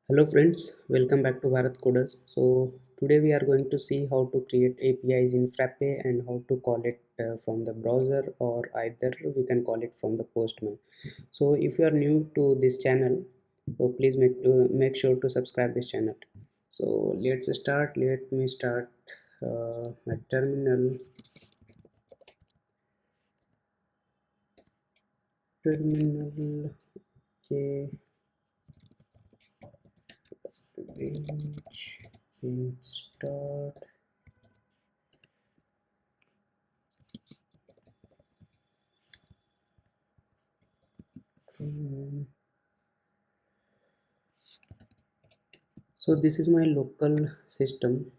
Hello friends, welcome back to bharatcoders. So today we are going to see how to create APIs in Frappe and how to call it from the browser, or either we can call it from the postman. So if you are new to this channel, so please make sure to subscribe this channel. So let's start. Let me start my terminal. Terminal. Okay. Start. So this is my local system.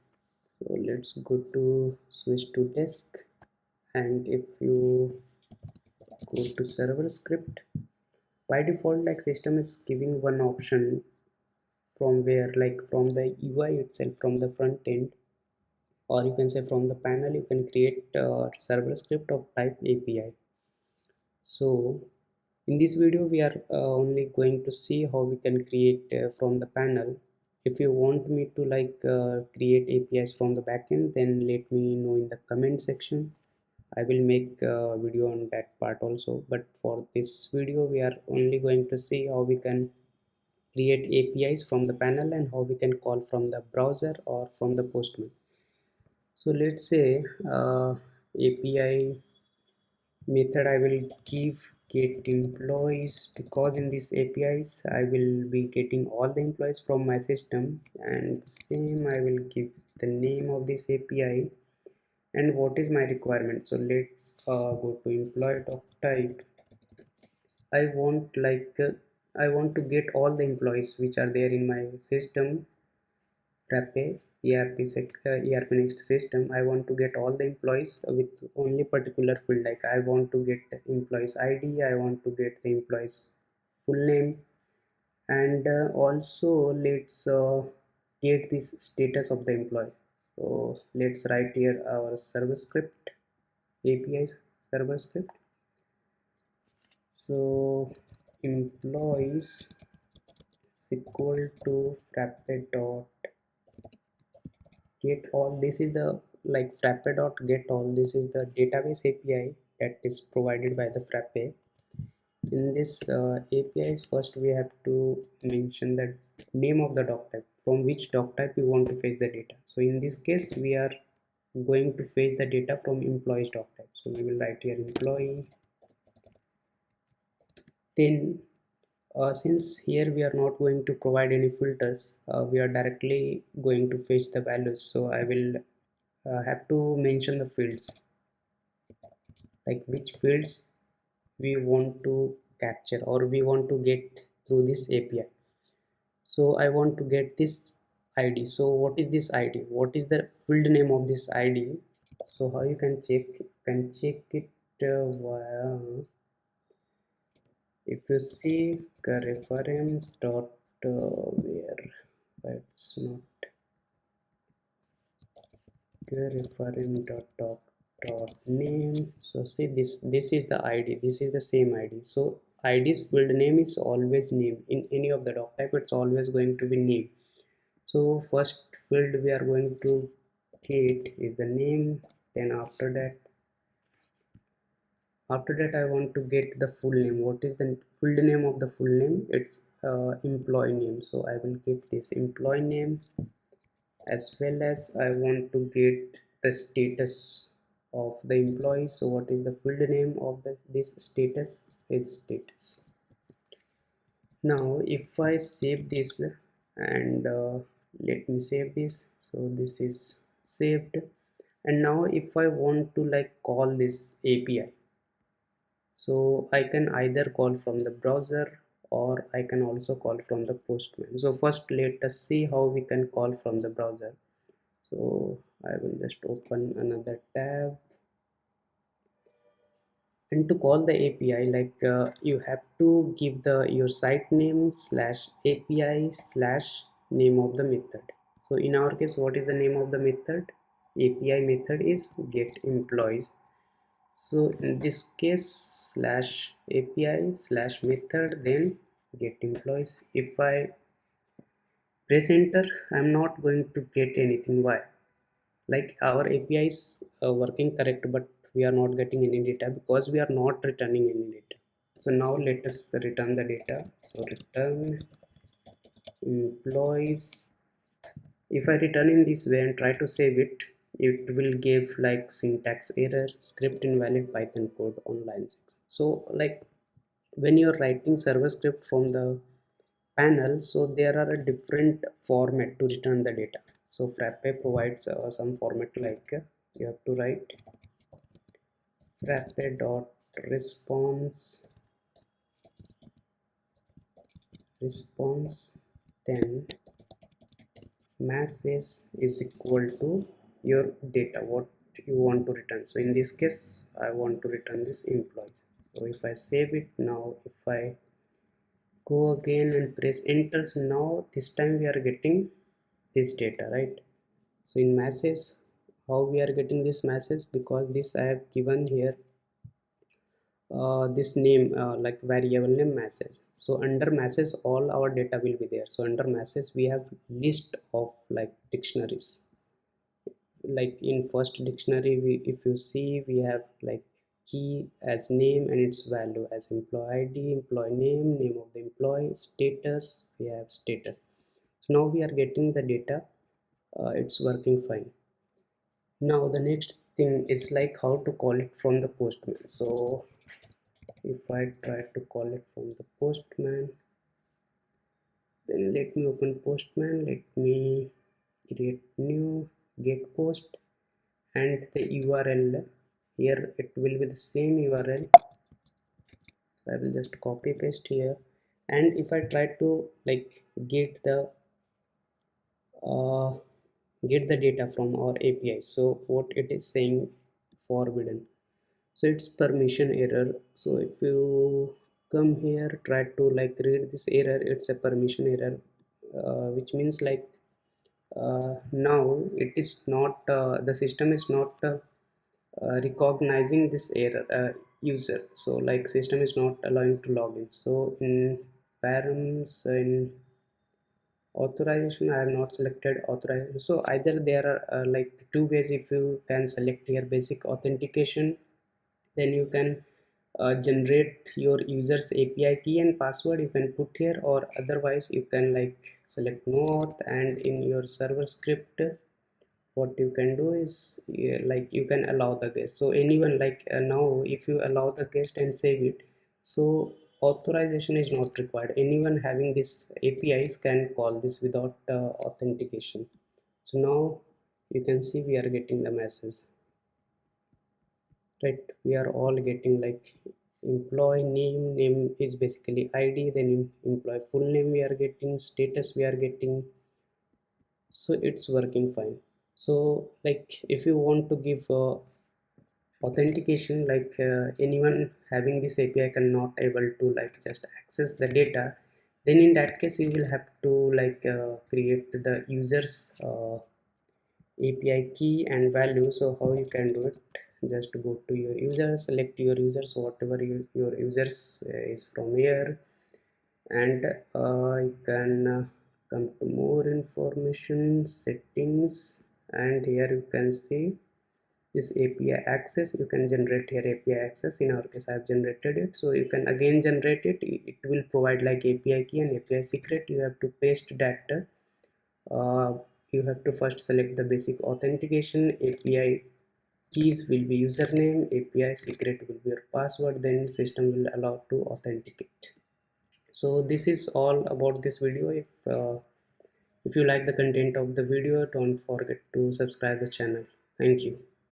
So let's go to switch to desk, and if you go to server script, by default like system is giving one option from where, like from the UI itself, from the front end, or you can say from the panel, you can create a server script of type API. So in this video we are only going to see how we can create from the panel. If you want me to create APIs from the backend, then let me know in the comment section. I will make a video on that part also, but for this video we are only going to see how we can create APIs from the panel and how we can call from the browser or from the postman. So let's say API method I will give get employees, because in these APIs I will be getting all the employees from my system, and same I will give the name of this API and what is my requirement. So let's go to employee doc type. I want I want to get all the employees which are there in my system. Frappe erpnext system, I want to get all the employees with only particular field. Like I want to get employees ID, I want to get the employees full name, and also let's get this status of the employee. So let's write here our server script, APIs server script. So employees is equal to frappe dot get all. This is the like frappe dot get all. This is the database API that is provided by the frappe. In this APIs, first we have to mention the name of the doc type, from which doc type we want to fetch the data. So in this case we are going to fetch the data from employees doc type. So we will write here employee. Then since here we are not going to provide any filters, we are directly going to fetch the values. So I will have to mention the fields, like which fields we want to capture or we want to get through this API. So I want to get this ID. So what is this ID? What is the field name of this ID? So how you can check? You can check it via, if you see reference dot where, it's not reference dot name. So see, this is the ID, this is the same ID. So ID's field name is always name. In any of the doc type, it's always going to be name. So first field we are going to get is the name. Then after that I want to get the full name. What is the field name of the full name? It's employee name. So I will get this employee name, as well as I want to get the status of the employee. So what is the field name of this status? Is status. Now if I save this, and let me save this. So this is saved. And now if I want to call this API, so I can either call from the browser or I can also call from the postman. So first let us see how we can call from the browser. So I will just open another tab, and to call the API, you have to give the your site name slash API slash name of the method. So in our case, what is the name of the method? API method is get employees. So in this case, slash API slash method, then get employees. If I press enter, I'm not going to get anything. Why? Like our API is working correct, but we are not getting any data because we are not returning any data. So now let us return the data. So return employees. If I return in this way and try to save it, it will give like syntax error, script invalid, Python code on line 6. So like when you're writing server script from the panel, so there are a different format to return the data. So Frappe provides some format like you have to write frappe dot response response, then message is equal to your data what you want to return. So in this case I want to return this employees. So if I save it now, if I go again and press enter, so now this time we are getting this data, right? So in message, how we are getting this message, because this I have given here this name like variable name message. So under message all our data will be there. So under message we have list of like dictionaries. Like in first dictionary, if you see, we have like key as name and its value, as employee ID, employee name, name of the employee, status, we have status. So now we are getting the data, it's working fine. Now the next thing is like how to call it from the postman. So if I try to call it from the postman, then let me open postman, let me create new get post, and the URL here it will be the same URL. So I will just copy paste here, and if I try to like uh, get the data from our API, so what it is saying, forbidden. So it's permission error. So if you come here, try to like read this error, it's a permission error, which means like now it is not the system is not recognizing this error user. So like system is not allowing to log in. So in params, in authorization, I have not selected authorization. So either there are like two ways. If you can select here basic authentication, then you can generate your user's API key and password you can put here, or otherwise you can like select no auth, and in your server script what you can do is like you can allow the guest. So anyone like now if you allow the guest and save it, so authorization is not required. Anyone having this APIs can call this without authentication. So now you can see we are getting the message, right? We are all getting like employee name is basically ID, then employee full name we are getting, status we are getting. So it's working fine. So like if you want to give authentication, like anyone having this API cannot able to like just access the data, then in that case you will have to like create the users API key and value. So how you can do it, just go to your users, select your users, whatever your users is from here, and you can come to more information settings, and here you can see this API access. You can generate here API access. In our case I have generated it, so you can again generate it. It will provide like API key and API secret. You have to paste that you have to first select the basic authentication. API keys will be username, API secret will be your password, then system will allow to authenticate. So this is all about this video. If you like the content of the video, don't forget to subscribe the channel. Thank you.